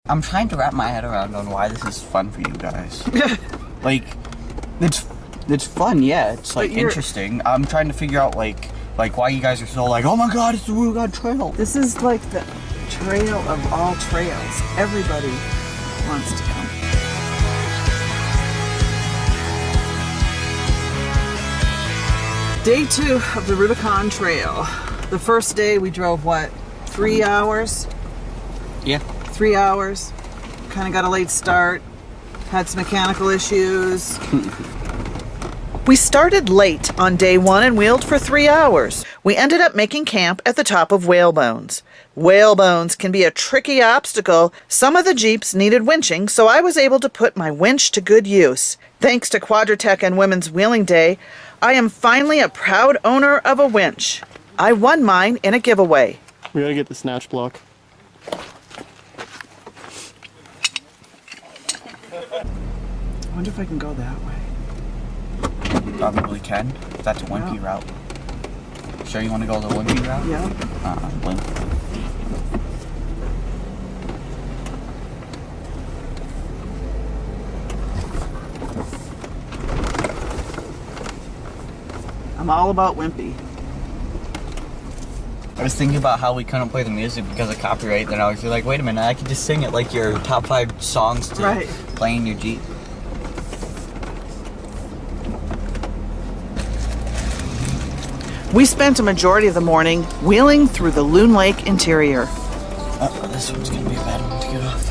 I'm trying to wrap my head around on why this is fun for you guys. Like, it's fun, yeah. It's like interesting. I'm trying to figure out like why you guys are so like, oh my god, it's the Rubicon Trail. This is like the trail of all trails. Everybody wants to come. Day 2 of the Rubicon Trail. The first day we drove what? 3 hours? Yeah. 3 hours. Kind of got a late start. Had some mechanical issues. We started late on day 1 and wheeled for 3 hours. We ended up making camp at the top of Whalebones. Whalebones can be a tricky obstacle. Some of the Jeeps needed winching, so I was able to put my winch to good use. Thanks to Quadratech and Women's Wheeling Day, I am finally a proud owner of a winch. I won mine in a giveaway. We gotta get the snatch block. I wonder if I can go that way. Probably can. That's a wimpy route. Sure you want to go the wimpy route? Yeah. Limp. I'm all about wimpy. I was thinking about how we couldn't play the music because of copyright, then I was like, wait a minute, I could just sing it like your top 5 songs to play in your Jeep. We spent a majority of the morning wheeling through the Loon Lake interior. This one's gonna be a bad one to get off.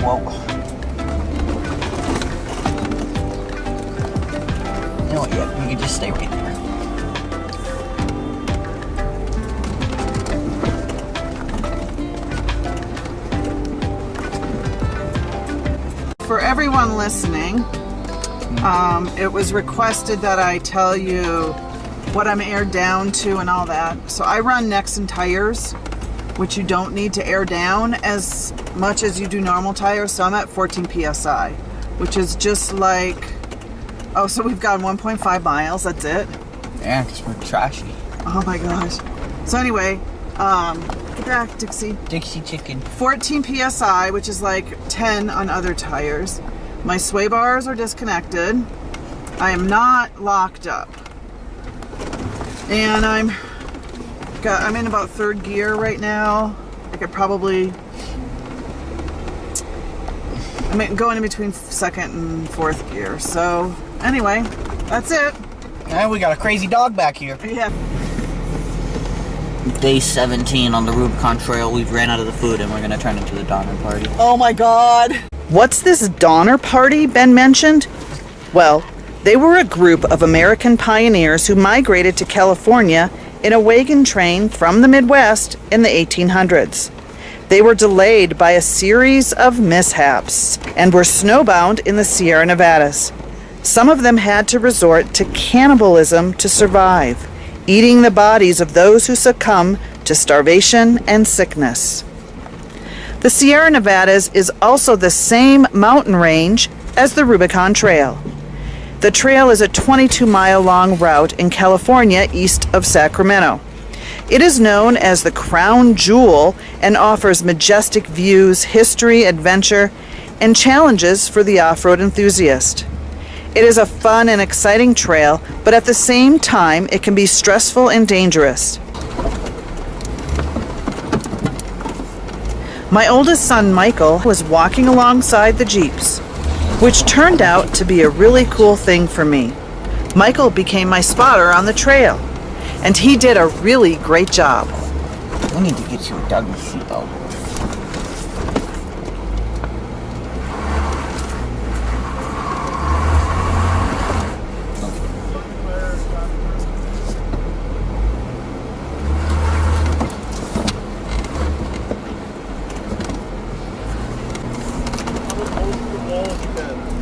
Whoa. You know what, yeah, you can just stay right there. For everyone listening, it was requested that I tell you what I'm aired down to and all that. So I run Nexen tires, which you don't need to air down as much as you do normal tires. So I'm at 14 PSI, which is just like, so we've got 1.5 miles, that's it. Yeah, because we're trashy. Oh my gosh. So anyway, get back, Dixie. Dixie chicken. 14 PSI, which is like 10 on other tires. My sway bars are disconnected. I am not locked up. And I'm in about 3rd gear right now. I could probably, I'm going in between 2nd and 4th gear. So anyway, that's it. And we got a crazy dog back here. Yeah. Day 17 on the Rubicon Trail. We've ran out of the food and we're gonna turn into the Donner Party. Oh my God. What's this Donner Party Ben mentioned? Well, they were a group of American pioneers who migrated to California in a wagon train from the Midwest in the 1800s. They were delayed by a series of mishaps and were snowbound in the Sierra Nevadas. Some of them had to resort to cannibalism to survive, eating the bodies of those who succumb to starvation and sickness. The Sierra Nevadas is also the same mountain range as the Rubicon Trail. The trail is a 22-mile-long route in California east of Sacramento. It is known as the Crown Jewel and offers majestic views, history, adventure, and challenges for the off-road enthusiast. It is a fun and exciting trail, but at the same time, it can be stressful and dangerous. My oldest son, Michael, was walking alongside the Jeeps, which turned out to be a really cool thing for me. Michael became my spotter on the trail. and he did a really great job. I need to get you a doggy seatbelt.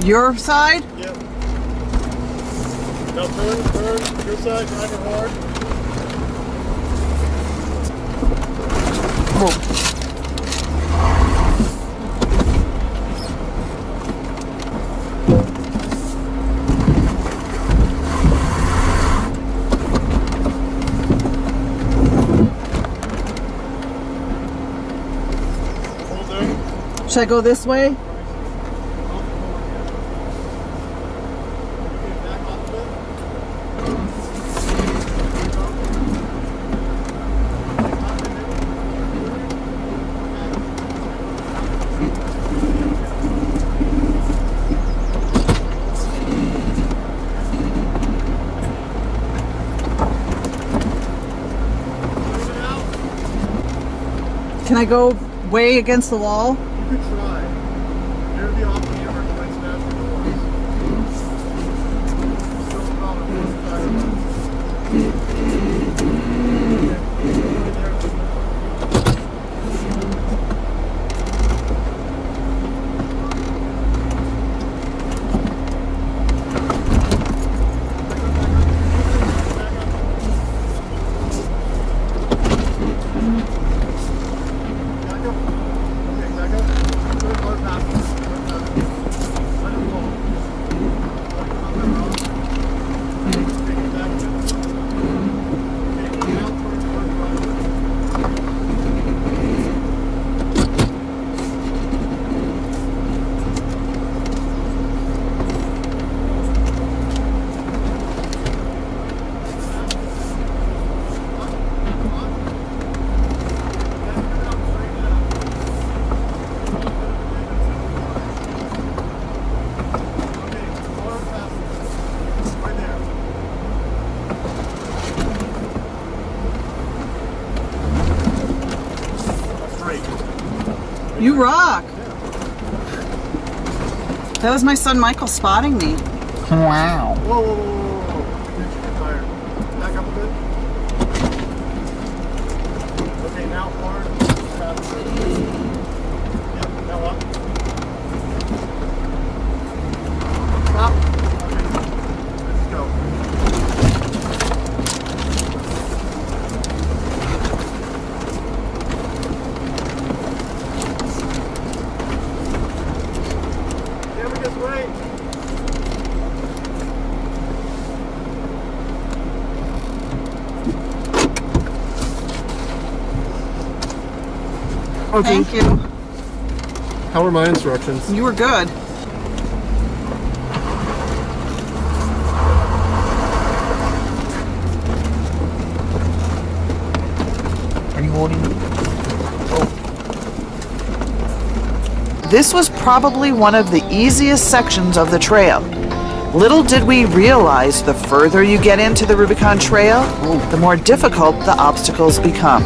Your side? Yep. Now turn, your side, drive it hard. Hold there. Should I go this way? Can I go way against the wall? You could try. You're the off the ever twice faster doors. Still about a 3. You rock. That was my son Michael spotting me. Wow. Whoa, whoa, whoa, whoa, whoa. You're too tired. Back up a bit. Okay, now hard. Faster. Yep, now up. Stop. Okay, let's go. Camera gets right. Okay. Thank you. How are my instructions? You were good. Are you holding me? This was probably one of the easiest sections of the trail. Little did we realize the further you get into the Rubicon Trail, the more difficult the obstacles become.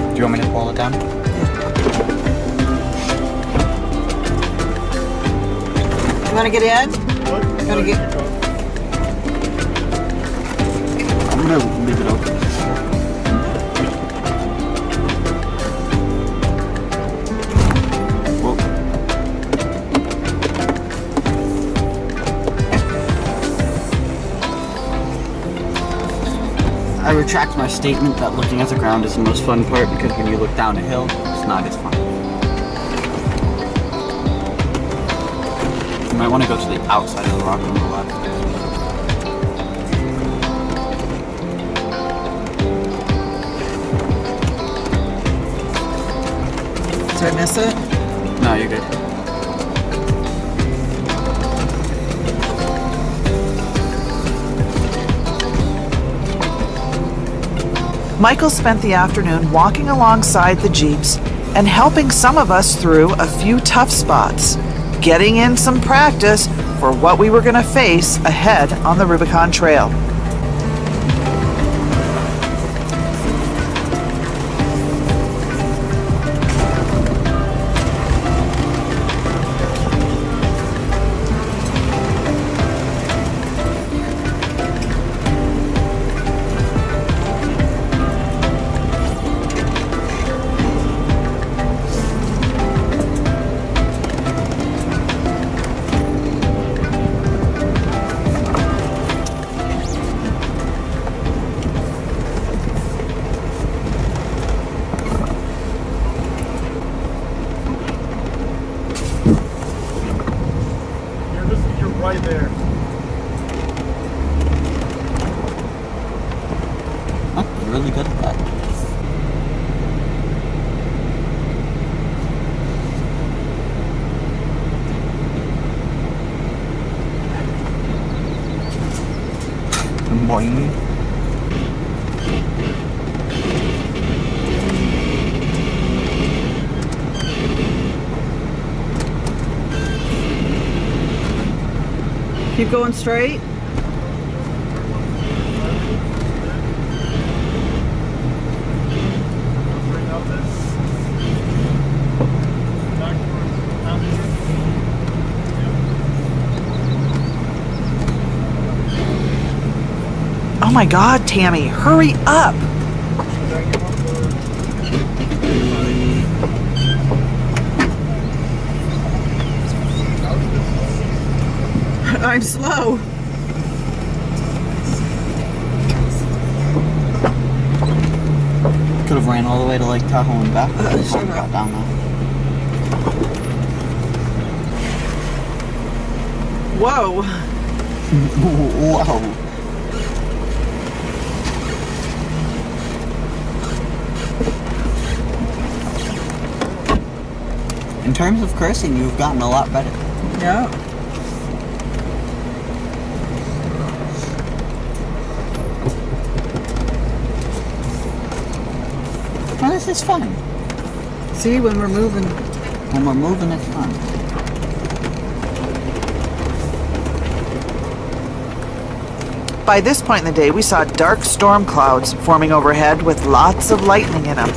Do you want me to pull it down? You want to get in? What? Gotta get- I'm gonna leave it open. Whoa. I retract my statement that looking at the ground is the most fun part, because when you look down a hill, it's not as fun. You might want to go to the outside of the rock on the left. Did I miss it? No, you're good. Michael spent the afternoon walking alongside the Jeeps and helping some of us through a few tough spots, getting in some practice for what we were going to face ahead on the Rubicon Trail. You're right there. Huh, you're really good at that. Boing. Keep going straight. Oh my God, Tammy, hurry up! I'm slow. Could have ran all the way to Lake Tahoe and back. Before we got down there. Whoa. Whoa. In terms of cursing, you've gotten a lot better. Yeah. Well, this is fun. See, when we're moving. When we're moving, it's fun. By this point in the day, we saw dark storm clouds forming overhead with lots of lightning in them,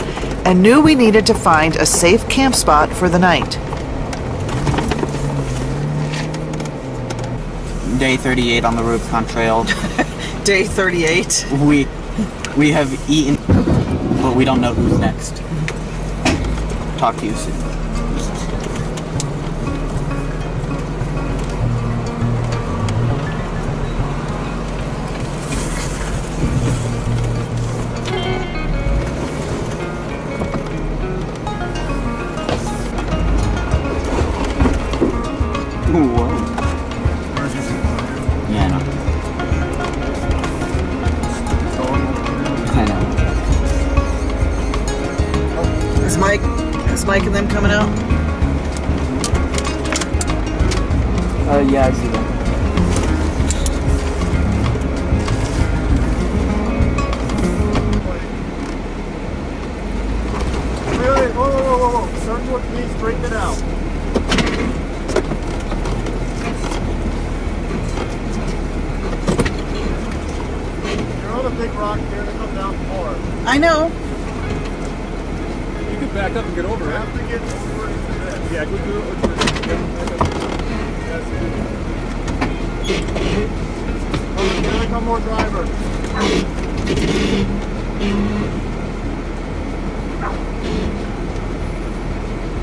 and knew we needed to find a safe camp spot for the night. Day 38 on the Rubicon Trail. Day 38. We have eaten, but we don't know who's next. Talk to you soon. Yeah, I know. I know. Is Mike and them coming out? Yeah, I see them. Wait, whoa. Turn towards me, straighten it out. You're on a big rock here to come down more. I know. You can back up and get over You it. have to get over into this. Yeah, go do it. Here come more drivers.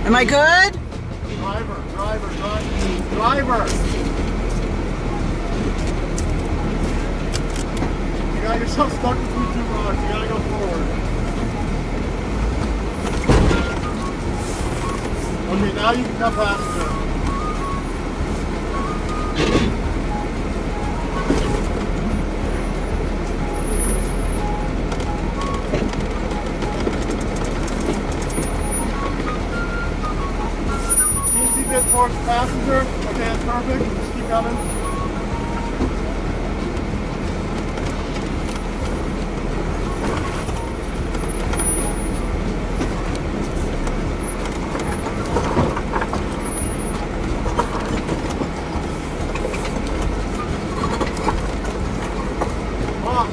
Am I good? Driver. You got yourself stuck between two rocks. You gotta go forward. Okay, now you can come passenger. Easy bit towards passenger. Okay, that's perfect. Just keep coming. Mom,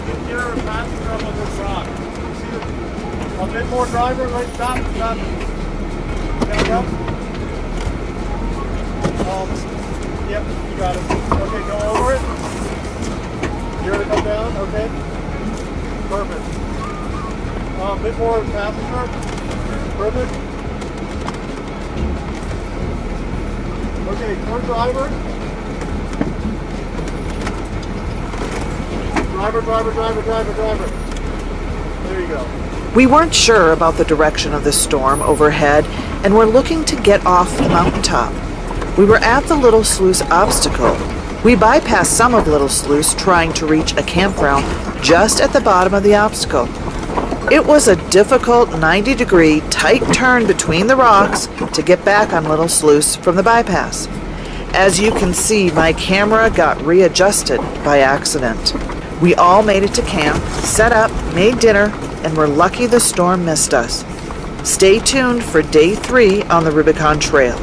get your passenger up on this rock. See the, a bit more driver, right? Stop. Back up. Yep, you got it. Okay, go over it. You're gonna come down, okay? Perfect. A bit more passenger. Perfect. Okay, third driver. Driver. There you go. We weren't sure about the direction of the storm overhead and were looking to get off the mountaintop. We were at the Little Sluice obstacle. We bypassed some of Little Sluice trying to reach a campground just at the bottom of the obstacle. It was a difficult 90-degree tight turn between the rocks to get back on Little Sluice from the bypass. As you can see, my camera got readjusted by accident. We all made it to camp, set up, made dinner, and we're lucky the storm missed us. Stay tuned for day 3 on the Rubicon Trail.